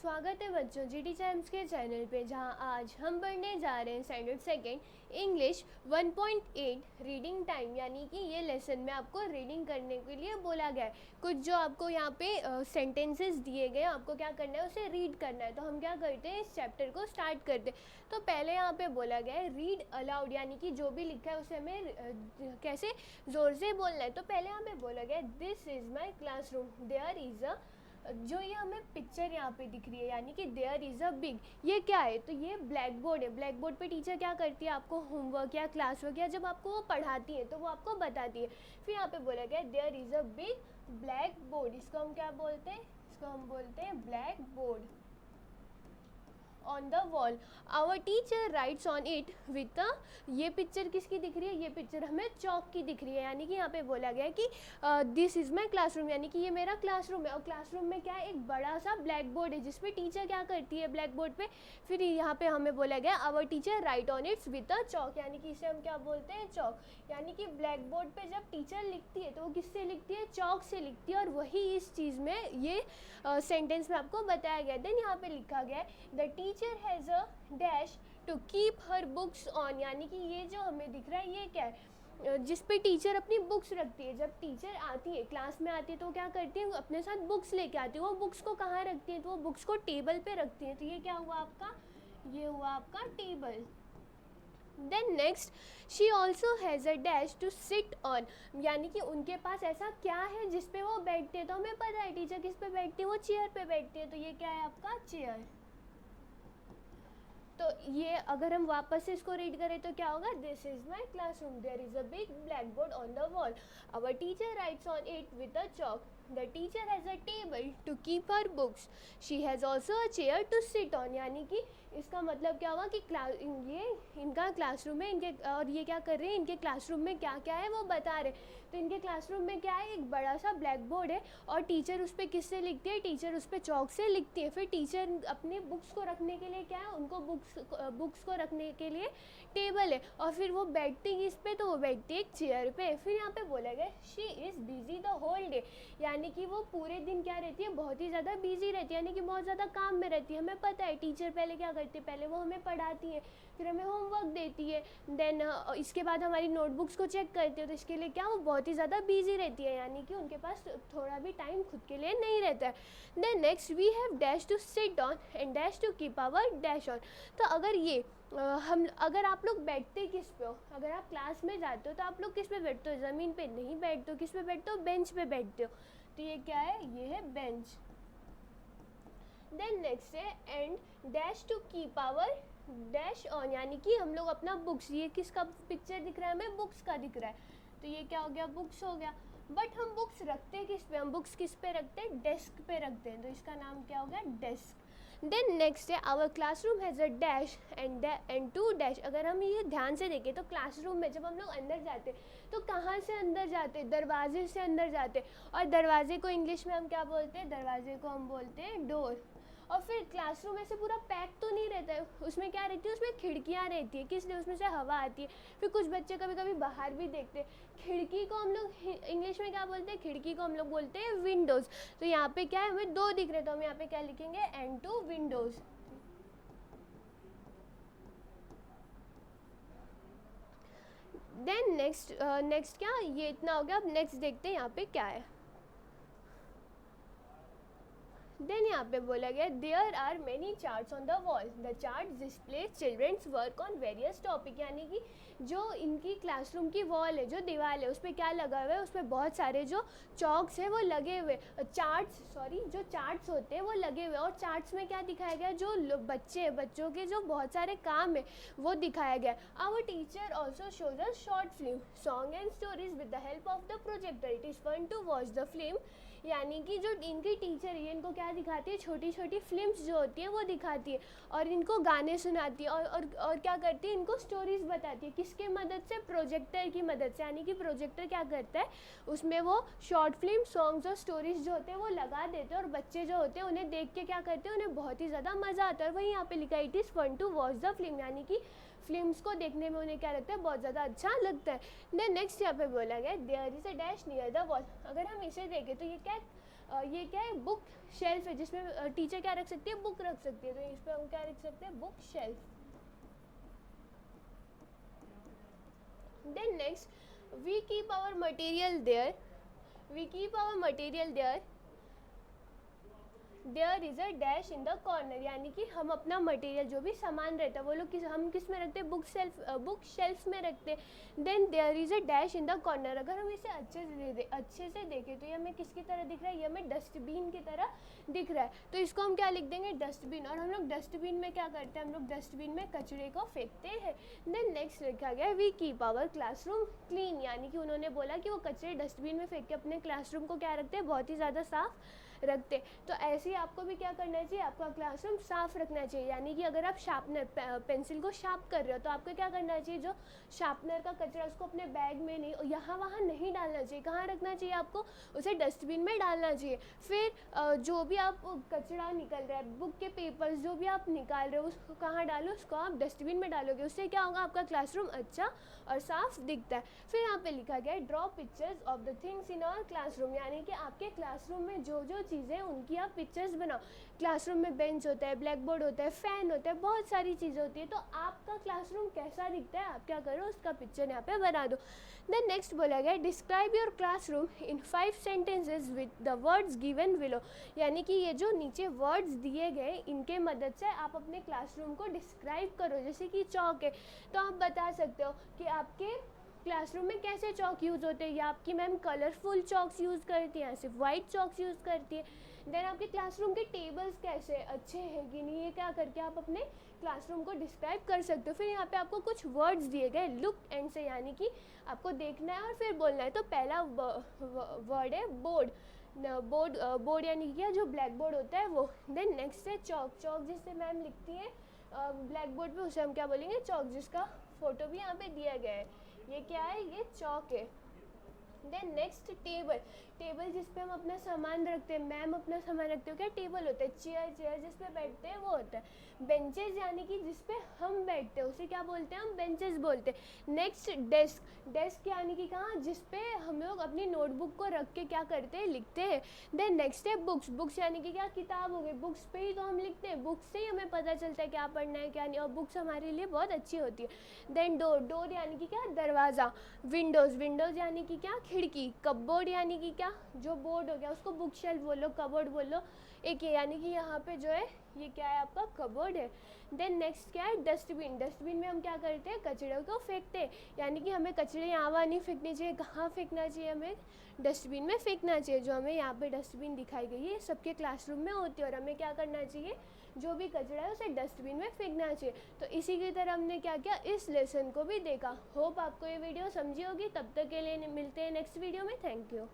स्वागत है बच्चों जीटी टाइम्स के चैनल पे, जहां आज हम पढ़ने जा रहे हैं standard second English 1.8 reading time. यानी कि ये लेसन में आपको रीडिंग करने के लिए बोला गया है। कुछ जो आपको यहाँ पे सेंटेंसेस दिए गए, आपको क्या करना है, उसे रीड करना है। तो हम क्या करते हैं, इस चैप्टर को स्टार्ट करते हैं। तो पहले यहाँ पे बोला गया है रीड अलाउड, यानी कि जो भी लिखा है उसे हमें कैसे ज़ोर से बोलना है। तो पहले यहाँ पे बोला गया है this is my classroom, there is a, जो ये हमें पिक्चर यहाँ पे दिख रही है, यानी कि देयर इज़ अ बिग, ये क्या है, तो ये ब्लैक बोर्ड है। ब्लैक बोर्ड पे टीचर क्या करती है, आपको होमवर्क या क्लास वर्क या जब आपको वो पढ़ाती है तो वो आपको बताती है। फिर यहाँ पे बोला गया there is a big black board, इसको हम क्या बोलते हैं, इसको हम बोलते हैं black board on the wall, our teacher writes on it with a, ये पिक्चर किसकी दिख रही है, ये पिक्चर हमें चौक की दिख रही है। यानी कि यहाँ पे बोला गया है कि दिस इज़ माई क्लासरूम, यानी कि ये मेरा क्लासरूम है। और क्लासरूम में क्या है, एक बड़ा सा ब्लैक बोर्ड है जिसपे टीचर क्या करती है, ब्लैक बोर्ड पे। फिर यहाँ पे हमें बोला गया our teacher write on its with a chalk, यानी कि इसे हम क्या बोलते हैं, चौक। यानी कि ब्लैक बोर्ड पे जब टीचर लिखती है तो वो किससे लिखती है, चौक से लिखती है। और वही इस चीज़ में ये सेंटेंस में आपको बताया गया। देन यहाँ पे लिखा गया है the teacher has a dash to keep her books on, यानी कि ये जो हमें दिख रहा है ये क्या है, जिस पे टीचर अपनी बुक्स रखती है। जब टीचर आती है, क्लास में आती है, तो क्या करती है, अपने साथ बुक्स लेके आती है। वो बुक्स को कहाँ रखती है, तो वो बुक्स को टेबल पे रखती है। तो ये क्या हुआ आपका, ये हुआ आपका table. Then next she also has a dash to sit on, यानी कि उनके पास ऐसा क्या है जिस पे वो बैठते हैं। तो हमें पता है टीचर किस पे बैठती है, वो चेयर पे बैठती है। तो ये क्या है आपका, चेयर। तो ये अगर हम वापस से इसको रीड करें तो क्या होगा, this is my classroom, there is a big black board on the wall, our teacher writes on it with a chalk, the teacher has a table to keep her books, she has also a chair to sit on. यानी कि इसका मतलब क्या हुआ कि ये इनका classroom है, इनके, और ये क्या कर रहे हैं, इनके क्लासरूम में क्या क्या है वो बता रहे। तो इनके क्लासरूम में क्या है, एक बड़ा सा ब्लैक बोर्ड है और टीचर उस पर किससे लिखती है, टीचर उस पर चौक से लिखती है। फिर टीचर अपने बुक्स को रखने के लिए क्या है, उनको बुक्स को रखने के लिए टेबल है। और फिर वो बैठती किस पे, तो वो बैठती है एक चेयर पे। फिर यहाँ पे बोला गया she is busy the whole day, यानी कि वो पूरे दिन क्या रहती है, बहुत ही ज़्यादा बिजी रहती है, यानी कि बहुत ज़्यादा काम में रहती है। हमें पता है टीचर पहले क्या करती है, पहले वो हमें पढ़ाती है, फिर हमें होमवर्क देती है, देन इसके बाद हमारी नोटबुक्स को चेक करती है। तो इसके लिए क्या, वो बहुत ही ज़्यादा बिजी रहती है, यानी कि उनके पास थोड़ा भी टाइम खुद के लिए नहीं रहता है। Then next we have dash to sit on and dash to keep our dash on. तो अगर ये अगर आप लोग बैठते किस पे हो, अगर आप क्लास में जाते हो तो आप लोग किस पे बैठते हो, ज़मीन पे नहीं बैठते हो, किस पे बैठते हो, बेंच पे बैठते हो। तो ये क्या है, ये है बेंच। देन नेक्स्ट है and dash to keep our dash on, यानी कि हम लोग अपना बुक्स, ये किसका पिक्चर दिख रहा है हमें, बुक्स का दिख रहा है। तो ये क्या हो गया, बुक्स हो गया। बट हम बुक्स रखते किस पे, हम बुक्स किस पे रखते हैं, डेस्क पे रखते हैं। तो इसका नाम क्या हो गया, डेस्क। देन नेक्स्ट है our classroom has a dash and two dash. अगर हम ये ध्यान से देखें तो क्लासरूम में जब हम लोग अंदर जाते तो कहाँ से अंदर जाते, दरवाजे से अंदर जाते। और दरवाजे को इंग्लिश में हम क्या बोलते हैं, दरवाजे को हम बोलते हैं डोर। और फिर क्लासरूम ऐसे पूरा पैक तो नहीं रहता है, उसमें क्या रहती है, उसमें खिड़कियाँ रहती है, किस लिए, उसमें से हवा आती है। फिर कुछ बच्चे कभी कभी बाहर भी देखते हैं। खिड़की को हम लोग इंग्लिश में क्या बोलते हैं, खिड़की को हम लोग बोलते हैं विंडोज़। तो यहाँ पे क्या है, हमें दो दिख रहे, तो हम यहाँ पे क्या लिखेंगे, and two windows. Then next क्या, ये इतना हो गया। अब नेक्स्ट देखते हैं यहाँ पे क्या है। देन यहाँ पे बोला गया there are many charts on the wall, the chart display childrens work on various topic. यानी कि जो इनकी क्लासरूम की वॉल है, जो दीवार है, उस पर क्या लगा हुआ है, उस पर बहुत सारे जो चॉक्स है वो लगे हुए, जो चार्ट्स होते हैं वो लगे हुए। और चार्ट्स में क्या दिखाया गया, जो बच्चों के जो बहुत सारे काम है वो दिखाया गया। Our teacher also shows a short film song and stories with the help of the projector, it is fun to watch the film. यानी कि जो इनकी टीचर है इनको क्या दिखाती है, छोटी छोटी फिल्म्स जो होती है वो दिखाती है, और इनको गाने सुनाती है, और क्या करती है, इनको स्टोरीज बताती है। किसके मदद से, प्रोजेक्टर की मदद से। यानी कि प्रोजेक्टर क्या करता है, उसमें वो शॉर्ट फिल्म सॉन्ग्स और स्टोरीज जो होते हैं वो लगा देते हैं, और बच्चे जो होते हैं उन्हें देख के क्या करते हैं, उन्हें बहुत ही ज़्यादा मज़ा आता है। और वही यहाँ पे लिखा है it is fun to watch the film, यानी कि फिल्म्स को देखने में उन्हें क्या लगता है, बहुत ज़्यादा अच्छा लगता है। देन नेक्स्ट यहाँ पे बोला गया there is a dash near the wall. अगर हम इसे देखें तो ये क्या ये क्या है, बुक शेल्फ है जिसमें टीचर क्या रख सकती है, बुक रख सकती है, तो इस पर हम क्या रख सकते हैं, book shelf. Then next we keep our material there, we keep our material there, there is a dash in the corner, यानी कि हम अपना मटेरियल जो भी सामान रहता है वो लोग हम किस में रखते हैं, बुक शेल्फ में रखते हैं। Then there is a dash in the corner, अगर हम इसे अच्छे से देखें तो ये हमें किसकी तरह दिख रहा है, ये हमें डस्टबिन की तरह दिख रहा है, तो इसको हम क्या लिख देंगे, डस्टबिन। और हम लोग डस्टबिन में क्या करते हैं, हम लोग डस्टबिन में कचरे को फेंकते हैं। देन नेक्स्ट लिखा गया we keep our classroom clean, यानी कि उन्होंने बोला कि वो कचरे डस्टबिन में फेंक के अपने क्लासरूम को क्या रखते हैं, बहुत ही ज़्यादा साफ रखते। तो ऐसे ही आपको भी क्या करना चाहिए, आपका क्लासरूम साफ़ रखना चाहिए, यानी कि अगर आप शार्पनर पेंसिल को शार्प कर रहे हो तो आपको क्या करना चाहिए, जो शार्पनर का कचरा उसको अपने बैग में नहीं, यहाँ वहाँ नहीं डालना चाहिए, कहाँ रखना चाहिए आपको, उसे डस्टबिन में डालना चाहिए। फिर जो भी आप कचरा निकल रहा है, बुक के पेपर्स जो भी आप निकाल रहे हो उसको कहाँ डालो, उसको आप डस्टबिन में डालोगे, उससे क्या होगा, आपका क्लासरूम अच्छा और साफ दिखता है। फिर यहाँ पे लिखा गया है draw pictures of the things in our classroom, यानी कि आपके क्लासरूम में जो जो चीज़ें उनकी आप पिक्चर्स बनाओ। क्लासरूम में बेंच होता है, ब्लैक बोर्ड होता है, फ़ैन होता है, बहुत सारी चीज़ें होती है, तो आपका क्लासरूम कैसा दिखता है, आप क्या करो, उसका पिक्चर यहाँ पे बना दो। देन नेक्स्ट बोला गया describe your classroom in 5 sentences with the words given below, यानी कि ये जो नीचे वर्ड्स दिए गए इनके मदद से आप अपने क्लासरूम को डिस्क्राइब करो। जैसे कि चौक है तो आप बता सकते हो कि आपके क्लासरूम में कैसे चौक यूज़ होते हैं, या आपकी मैम कलरफुल चॉक्स यूज़ करती हैं, सिर्फ वाइट चॉक्स यूज़ करती है। देन आपके क्लासरूम के टेबल्स कैसे अच्छे हैं कि नहीं, ये क्या करके आप अपने क्लासरूम को डिस्क्राइब कर सकते हो। फिर यहाँ पे आपको कुछ वर्ड्स दिए गए लुक एंड से, यानी कि आपको देखना है और फिर बोलना है। तो पहला वर्ड है बोर्ड, बोर्ड यानी क्या, जो ब्लैक बोर्ड होता है वो। देन नेक्स्ट है चौक, चौक जिससे मैम लिखती है ब्लैक बोर्ड पे, उसे हम क्या बोलेंगे, चौक, जिसका फोटो भी यहाँ पे दिया गया है। ये क्या है, ये चौक है। देन नेक्स्ट टेबल, टेबल जिस पे हम अपना सामान रखते हैं, मैम अपना सामान रखते हो, क्या टेबल होता है। चेयर, चेयर जिस पे बैठते हैं वो होता है। बेंचेस यानी कि जिस पे हम बैठते हैं उसे क्या बोलते हैं, हम बेंचेस बोलते हैं। नेक्स्ट डेस्क, डेस्क यानी कि कहाँ, जिस पे हम लोग अपनी नोटबुक को रख के क्या करते हैं, लिखते हैं। देन नेक्स्ट है बुक्स, बुक्स यानी कि क्या, किताब हो गई, बुक्स पे ही तो हम लिखते हैं, बुक्स से ही हमें पता चलता है क्या पढ़ना है क्या नहीं, और बुक्स हमारे लिए बहुत अच्छी होती है। देन डोर, डोर यानी कि क्या, दरवाज़ा। विंडोज़, विंडोज़ यानी कि क्या, खिड़की। कपबोर्ड यानी कि क्या, जो बोर्ड हो गया उसको बुक शेल्फ बोलो, कबोर्ड बोलो। एक ये यानी कि यहाँ पे जो है ये क्या है, आपका कबोर्ड है। देन नेक्स्ट क्या है, डस्टबिन, डस्टबिन में हम क्या करते हैं, कचरे को फेंकते हैं, यानी कि हमें कचरे यहाँ वहाँ नहीं फेंकने चाहिए, कहाँ फेंकना चाहिए, हमें डस्टबिन में फेंकना चाहिए। जो हमें यहाँ पे डस्टबिन दिखाई गई है सबके क्लासरूम में होती है, और हमें क्या करना चाहिए, जो भी कचरा है उसे डस्टबिन में फेंकना चाहिए। तो इसी की तरह हमने क्या किया, इस लेसन को भी देखा। होप आपको ये वीडियो समझी होगी। तब तक के लिए मिलते हैं नेक्स्ट वीडियो में। Thank you.